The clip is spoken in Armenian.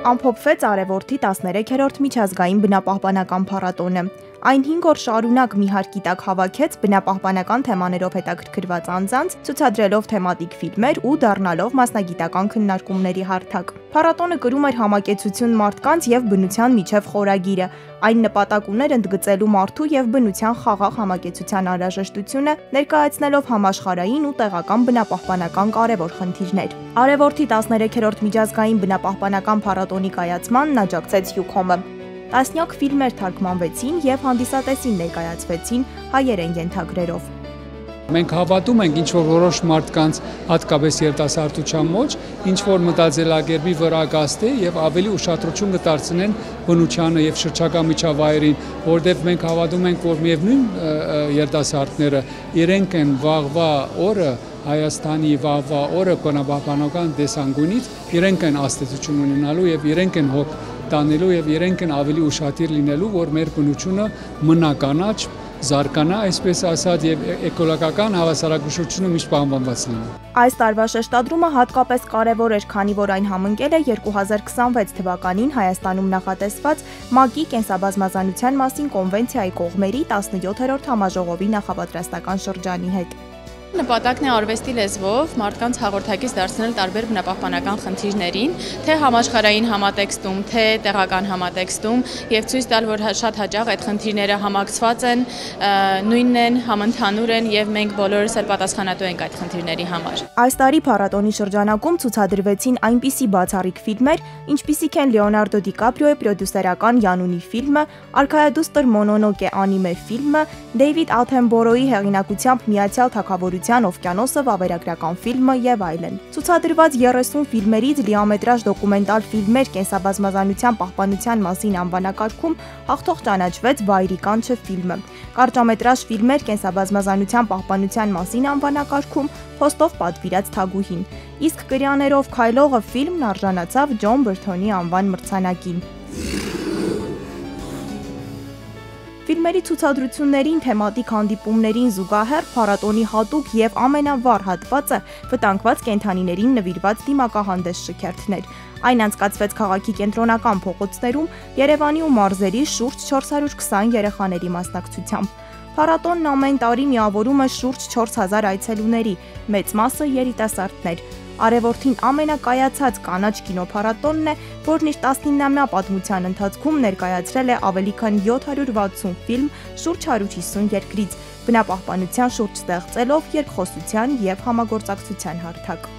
Ամփոփվեց Արևորդի 13-րդ միջազգային բնապահպանական փառատոնը։ Այն 5 օր շարունակ մի հարկիտակ հավաքեց բնապահպանական թեմաներով հետաքրքրված անձանց, ցուցադրելով թեմատիկ ֆիլմեր ու դառնալով մասնագիտական քննարկումների հարթակ։ Փառատոնը կրում էր համակեցություն մարդկանց եւ բնության միջև խորագիրը։ Այն նպատակ ուներ ընդգծելու մարդու եւ բնության խաղաղ համակեցության անհրաժեշտությունը, ներկայացնելով համաշխարհային ու տեղական բնապահպանական կարևոր խնդիրներ։ Արևորդի 13-րդ միջազգային բնապահպանական փառատոնի կայացմանն աջակցեց Յուքոմը։ Տասնյակ ֆիլմեր թարգմանվեցին եւ հանդիսատեսին ներկայացվեցին հայերեն ենթագրերով։ Մենք հավատում ենք ինչ-որ որոշ մարդկանց, հատկապես երիտասարդության մեջ, ինչ-որ մտածելակերպի վրա գազդե եւ ավելի ուշադրություն կդարձնեն բնությանը եւ շրջակա միջավայրին, որովհետեւ մենք հավատում ենք, որ միևնույն երիտասարդները իրենք են վաղվա օրը Հայաստանի վաղվա օրը բնապահպանական տեսանկյունից իրենք են աստեցություն ունենալու եւ իրենք են հոգ տանելու եւ իրենք են ավելի ուշադիր լինելու, որ մեր բնությունը մնա կանաչ, զարգանա, այսպես ասած, եւ էկոլոգիական հավասարակշռությունը միշտ պահպանված լինի։ Այս տարվա շեշտադրումը հատկապես կարևոր էր, քանի որ այն համընկել է 2026 թվականին Հայաստանում նախատեսված ՄԱԿ-ի կենսաբազմազանության մասին կոնվենցիայի կողմերի 17-րդ համաժողովի նախապատրաստական շրջանի հետ։ Նպատակն է արվեստի լեզվով մարդկանց հաղորդակից դարձնել տարբեր բնապահպանական խնդիրներին, թե համաշխարհային համատեքստում, թե տեղական համատեքստում եւ ցույց տալ, որ շատ հաճախ այդ խնդիրները համակցված են, նույնն են, համընդհանուր են եւ մենք բոլորս էլ պատասխանատու ենք այդ խնդիրների համար։ Այս տարի փառատոնի շրջանակում ցուցադրվեցին այնպիսի բացառիկ ֆիլմեր, ինչպիսիք են Լեոնարդո Դիկապրիոյի պրոդյուսերական Յանունի ֆիլմը, Արքայադուստր Մոնոնոկե անիմե ֆիլմը, Դեյվիդ Աթենբորոյի հեղինակությամբ Միացյալ Թագավորության օվկիանոսը վավերագրական ֆիլմը եւ այլն։ Ցուցադրված 30 ֆիլմերից լիամետրաժ դոկումենտալ ֆիլմեր կենսաբազմազանության պահպանության մասին անվանակարգում հաղթող ճանաչվեց Վայրի կանչը ֆիլմը։ Կարճամետրաժ ֆիլմեր կենսաբազմազանության պահպանության մասին անվանակարգում Խոստով պատվիրած Թագուհին, իսկ կրյաներով քայլողը ֆիլմն արժանացավ Ջոն Բրթոնի անվան մրցանակին։ Ֆիլմերի ցուցադրություններին, թեմատիկ հանդիպումներին զուգահեռ փառատոնի հատուկ եւ ամենավառ հատվածը վտանգված կենդանիներին նվիրված դիմակահանդես շքերթներ։ Այն անցկացվեց քաղաքի կենտրոնական փողոցներում Երևանի ու մարզերի շուրջ 420 երեխաների մասնակցությամբ։ Փառատոնն ամեն տարի միավորում է շուրջ 4000 այցելուների, մեծ մասը երիտասարդներ։ Արևորդին ամենակայացած կանաչ կինոփառատոնն է, որն իր 19-ամյա պատմության ընթացքում ներկայացրել է ավելի քան 760 ֆիլմ շուրջ 150 երկրից, բնապահպանության շուրջ ստեղծելով երկխոսության եւ համագործակցության հարթակ։